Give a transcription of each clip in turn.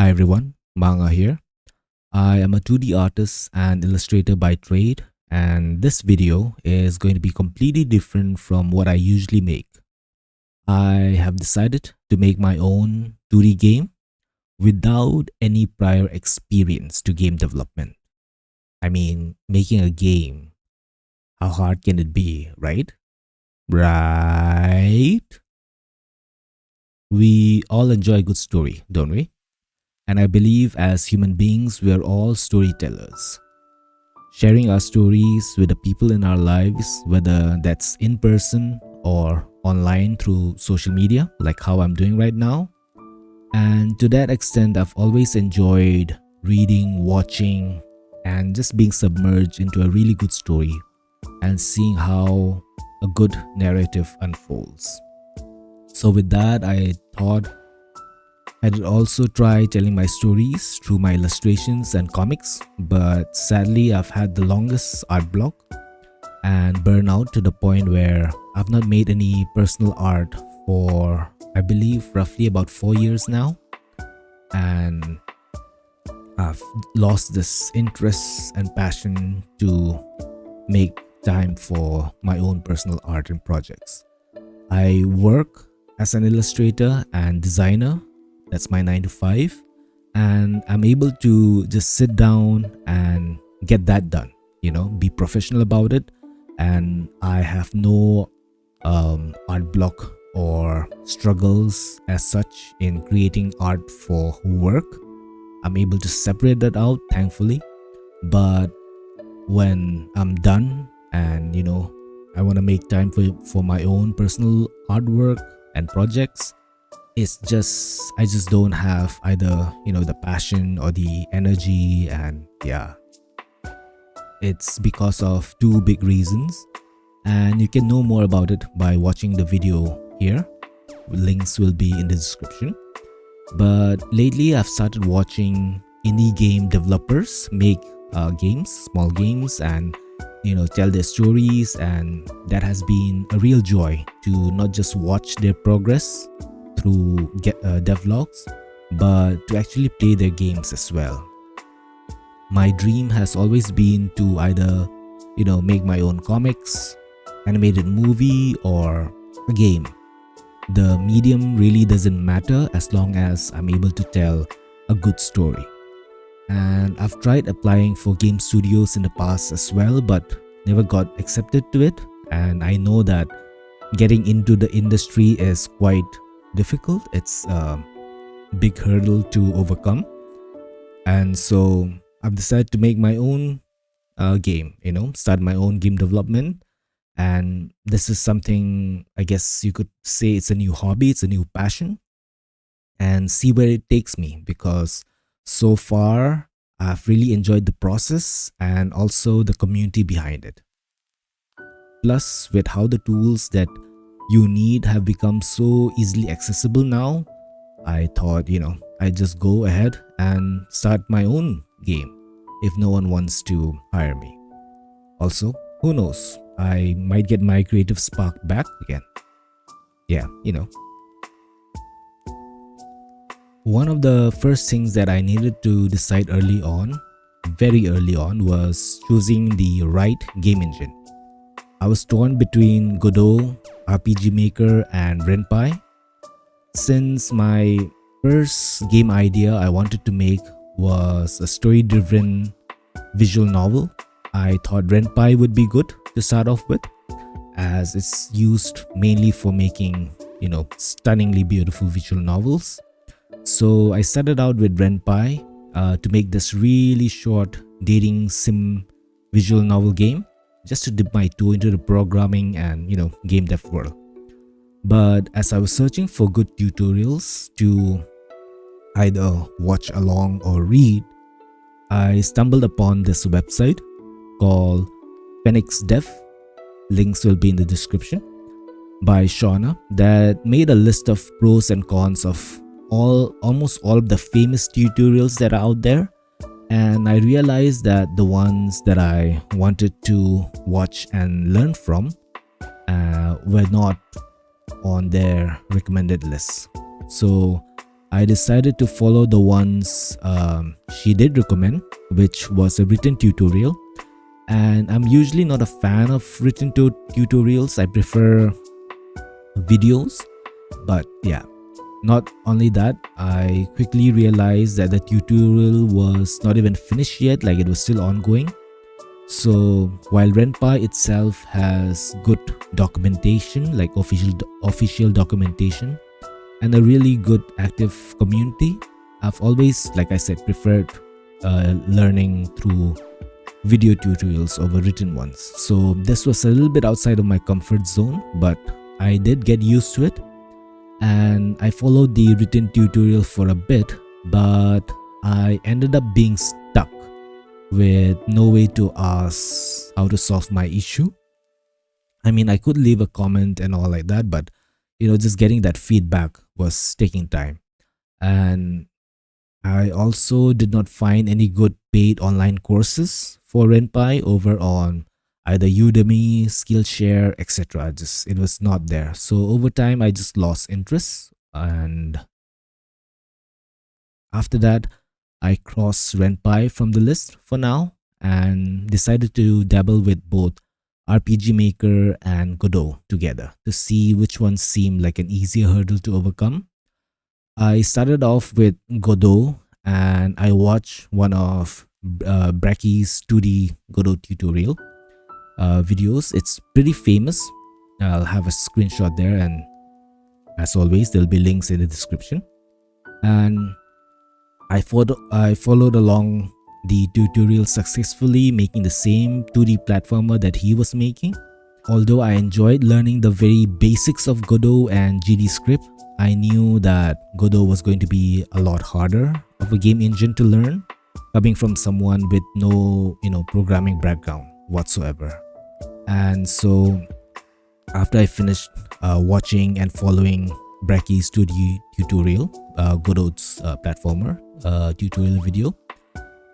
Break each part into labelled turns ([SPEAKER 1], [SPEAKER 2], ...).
[SPEAKER 1] Hi everyone, Manga here. I am a 2D artist and illustrator by trade, and this video is going to be completely different from what I usually make. I have decided to make my own 2D game without any prior experience to game development. I mean, making a game, how hard can it be, right? Right? We all enjoy a good story, don't we? And I believe as human beings, we are all storytellers. Sharing our stories with the people in our lives, whether that's in person or online through social media, like how I'm doing right now. And to that extent, I've always enjoyed reading, watching, and just being submerged into a really good story and seeing how a good narrative unfolds. So, with that, I thought I did also try telling my stories through my illustrations and comics, but sadly, I've had the longest art block and burnout to the point where I've not made any personal art for, I believe, roughly about 4 years now. And I've lost this interest and passion to make time for my own personal art and projects. I work as an illustrator and designer. That's my 9 to 5. And I'm able to just sit down and get that done, be professional about it. And I have no art block or struggles as such in creating art for work. I'm able to separate that out, thankfully. But when I'm done and, I want to make time for my own personal artwork and projects, I just don't have either, the passion or the energy. And yeah, it's because of two big reasons. And you can know more about it by watching the video here. Links will be in the description. But lately I've started watching indie game developers make games, small games, and tell their stories. And that has been a real joy to not just watch their progress through devlogs, but to actually play their games as well. My dream has always been to either make my own comics, animated movie, or a game. The medium really doesn't matter as long as I'm able to tell a good story. And I've tried applying for game studios in the past as well, but never got accepted to it. And I know that getting into the industry is quite difficult. It's a big hurdle to overcome. And so I've decided to make my own game, start my own game development. And this is something, I guess you could say, it's a new hobby, it's a new passion, and see where it takes me, because so far I've really enjoyed the process and also the community behind it. Plus, with how the tools that you need have become so easily accessible now, I thought, I just go ahead and start my own game if no one wants to hire me. Also, who knows, I might get my creative spark back again. Yeah, One of the first things that I needed to decide very early on, was choosing the right game engine. I was torn between Godot, RPG Maker, and Ren'Py. Since my first game idea I wanted to make was a story-driven visual novel, I thought Ren'Py would be good to start off with, as it's used mainly for making, stunningly beautiful visual novels. So I started out with Ren'Py to make this really short dating sim visual novel game, just to dip my toe into the programming and, game dev world. But as I was searching for good tutorials to either watch along or read, I stumbled upon this website called Phoenix Dev. Links will be in the description, by Shauna, that made a list of pros and cons of almost all of the famous tutorials that are out there. And I realized that the ones that I wanted to watch and learn from were not on their recommended list. So I decided to follow the ones she did recommend, which was a written tutorial. And I'm usually not a fan of written tutorials. I prefer videos. But yeah, not only that, I quickly realized that the tutorial was not even finished yet, like it was still ongoing. So while Renpai itself has good documentation, like official documentation, and a really good active community, I've always, like I said, preferred learning through video tutorials over written ones. So this was a little bit outside of my comfort zone, but I did get used to it, and I followed the written tutorial for a bit, but I ended up being stuck with no way to ask how to solve my issue. I mean, I could leave a comment and all like that, but just getting that feedback was taking time. And I also did not find any good paid online courses for Renpai over on either Udemy, Skillshare, etc. Just it was not there. So over time, I just lost interest, and after that, I crossed Renpai from the list for now and decided to dabble with both RPG Maker and Godot together to see which one seemed like an easier hurdle to overcome. I started off with Godot, and I watched one of Bracky's 2D Godot tutorial videos. It's pretty famous. I'll have a screenshot there, and as always, there'll be links in the description. And I followed along the tutorial successfully, making the same 2D platformer that he was making. Although I enjoyed learning the very basics of Godot and GD script, I knew that Godot was going to be a lot harder of a game engine to learn, coming from someone with no, programming background whatsoever. And so after I finished watching and following Bracky's 2D tutorial, Godot's platformer tutorial video,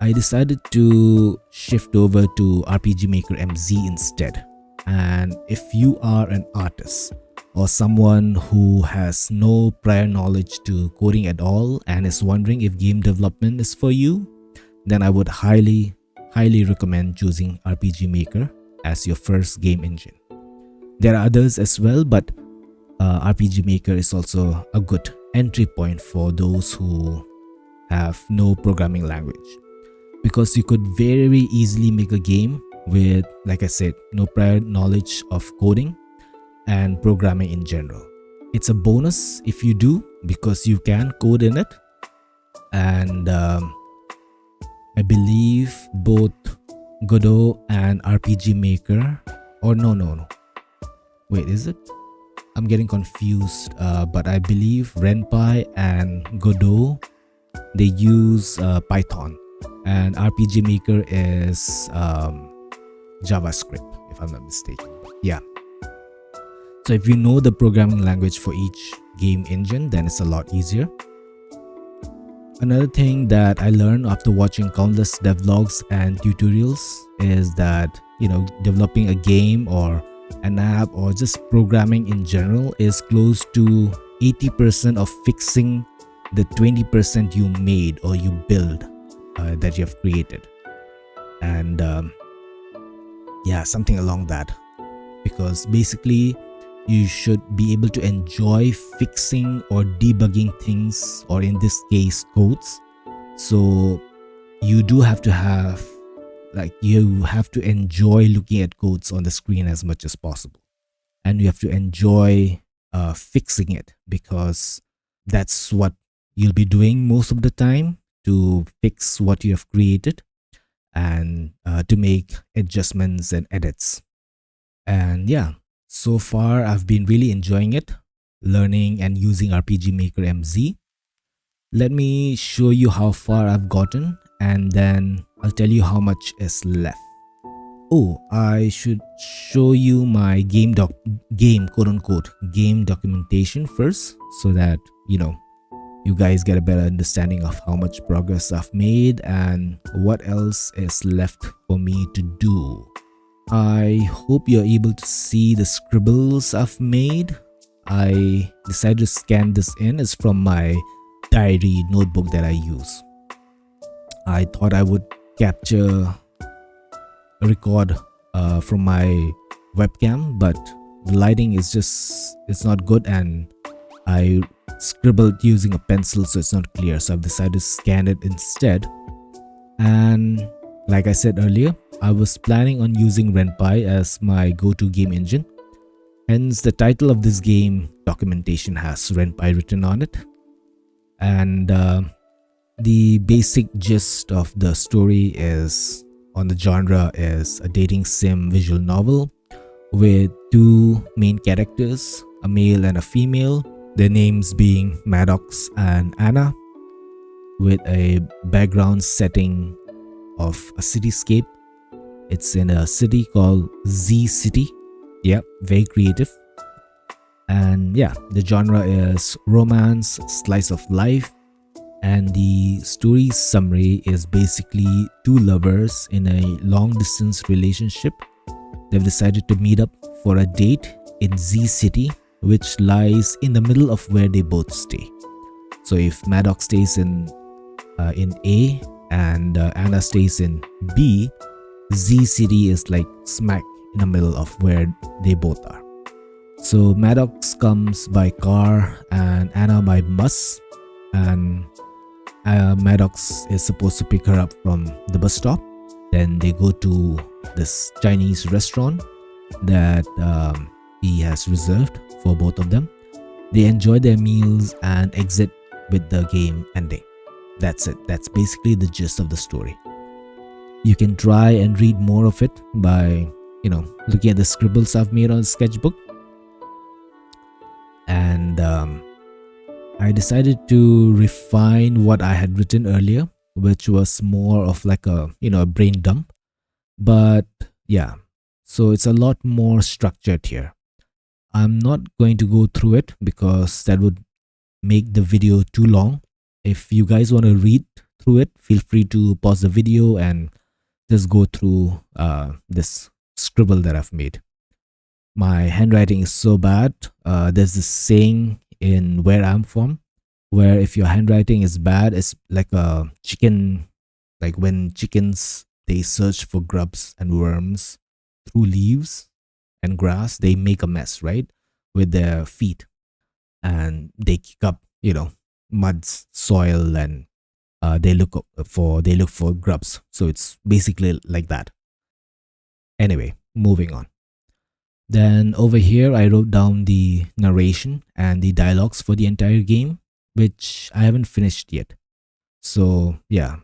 [SPEAKER 1] I decided to shift over to RPG Maker MZ instead. And if you are an artist or someone who has no prior knowledge to coding at all and is wondering if game development is for you, then I would highly recommend choosing RPG Maker as your first game engine. There are others as well, but RPG Maker is also a good entry point for those who have no programming language, because you could very easily make a game with, like I said, no prior knowledge of coding and programming in general. It's a bonus if you do, because you can code in it. And I believe both Godot and RPG Maker, or no, wait, is it? I'm getting confused, but I believe Renpai and Godot, they use Python, and RPG Maker is JavaScript, if I'm not mistaken. Yeah. So if you know the programming language for each game engine, then it's a lot easier. Another thing that I learned after watching countless devlogs and tutorials is that, developing a game or an app or just programming in general is close to 80% of fixing the 20% you made or you build that you have created. And yeah, something along that, because basically you should be able to enjoy fixing or debugging things, or in this case codes. So you do have to have, you have to enjoy looking at codes on the screen as much as possible, and you have to enjoy fixing it, because that's what you'll be doing most of the time, to fix what you have created and to make adjustments and edits. And yeah, so far I've been really enjoying it, learning and using RPG Maker MZ. Let me show you how far I've gotten, and then I'll tell you how much is left. Oh, I should show you my game quote unquote game documentation first, so that you guys get a better understanding of how much progress I've made and what else is left for me to do. I hope you're able to see the scribbles I've made. I decided to scan this in. It's from my diary notebook that I use. I thought I would capture a record from my webcam, but the lighting is just, it's not good, and I scribbled using a pencil, so it's not clear. So I've decided to scan it instead. And like I said earlier, I was planning on using RenPy as my go-to game engine. Hence the title of this game documentation has RenPy written on it. And the basic gist of the story is, on the genre, is a dating sim visual novel with two main characters, a male and a female, their names being Maddox and Anna, with a background setting of a cityscape. It's in a city called Z City. Yeah, very creative. And yeah, the genre is romance, slice of life, and the story summary is basically two lovers in a long distance relationship. They've decided to meet up for a date in Z City, which lies in the middle of where they both stay. So if Maddox stays in A and Anna stays in B, Z City is like smack in the middle of where they both are. So Maddox comes by car and Anna by bus, and Maddox is supposed to pick her up from the bus stop. Then they go to this Chinese restaurant that he has reserved for both of them. They enjoy their meals and exit with the game ending. That's it. That's basically the gist of the story. You can try and read more of it by, looking at the scribbles I've made on the sketchbook. And I decided to refine what I had written earlier, which was more of like a brain dump. But yeah, so it's a lot more structured here. I'm not going to go through it because that would make the video too long. If you guys want to read through it, feel free to pause the video and just go through this scribble that I've made. My handwriting is so bad. There's this saying in where I'm from, where if your handwriting is bad, it's like a chicken, like when chickens, they search for grubs and worms through leaves and grass, they make a mess, right, with their feet, and they kick up, mud, soil, and they look for grubs. So it's basically like that. Anyway, moving on. Then over here, I wrote down the narration and the dialogues for the entire game, which I haven't finished yet. So yeah,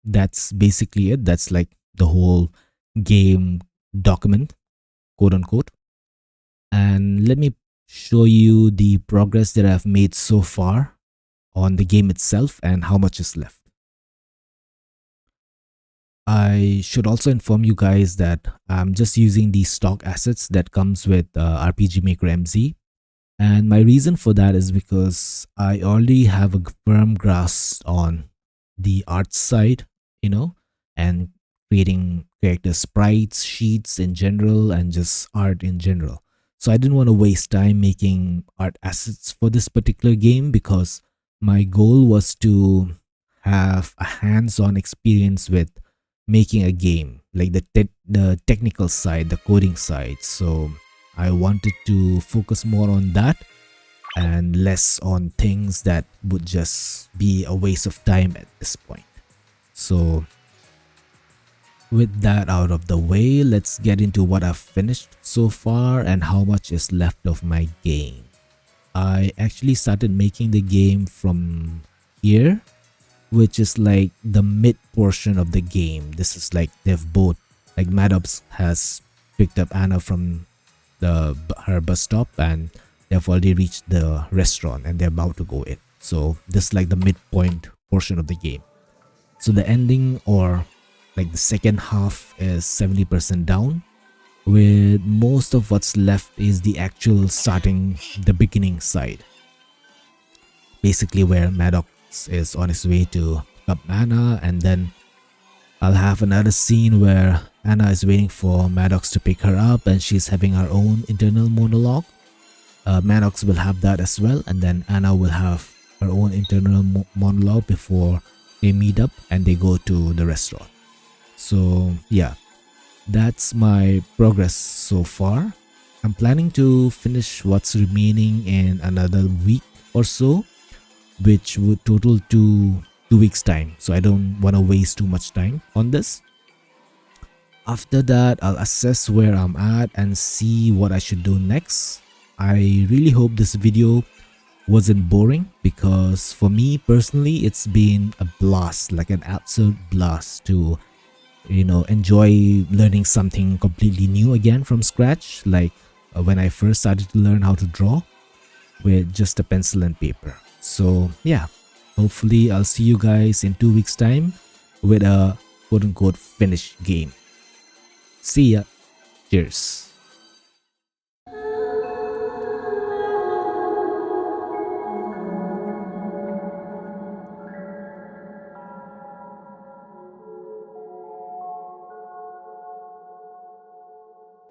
[SPEAKER 1] that's basically it. That's like the whole game document, quote unquote. And let me show you the progress that I've made so far on the game itself and how much is left. I should also inform you guys that I'm just using the stock assets that comes with RPG Maker MZ. And my reason for that is because I already have a firm grasp on the art side, and creating character sprites, sheets in general, and just art in general. So I didn't want to waste time making art assets for this particular game, because my goal was to have a hands-on experience with making a game, like the technical side, the coding side. So I wanted to focus more on that and less on things that would just be a waste of time at this point. So with that out of the way, let's get into what I've finished so far and how much is left of my game. I actually started making the game from here, which is like the mid portion of the game. This is like they've both, like Maddox has picked up Anna from her bus stop, and they've already reached the restaurant and they're about to go in. So this is like the midpoint portion of the game. So the ending, or like the second half, is 70% down, with most of what's left is the actual starting, the beginning side, basically where Maddox is on his way to pick up Anna. And then I'll have another scene where Anna is waiting for Maddox to pick her up and she's having her own internal monologue. Maddox will have that as well, and then Anna will have her own internal monologue before they meet up and they go to the restaurant. So yeah, that's my progress so far. I'm planning to finish what's remaining in another week or so, which would total to 2 weeks time. So I don't want to waste too much time on this. After that, I'll assess where I'm at and see what I should do next. I really hope this video wasn't boring, because for me personally it's been a blast, like an absolute blast to enjoy learning something completely new again from scratch, like when I first started to learn how to draw with just a pencil and paper. So yeah, hopefully I'll see you guys in 2 weeks time with a quote-unquote finished game. See ya. Cheers.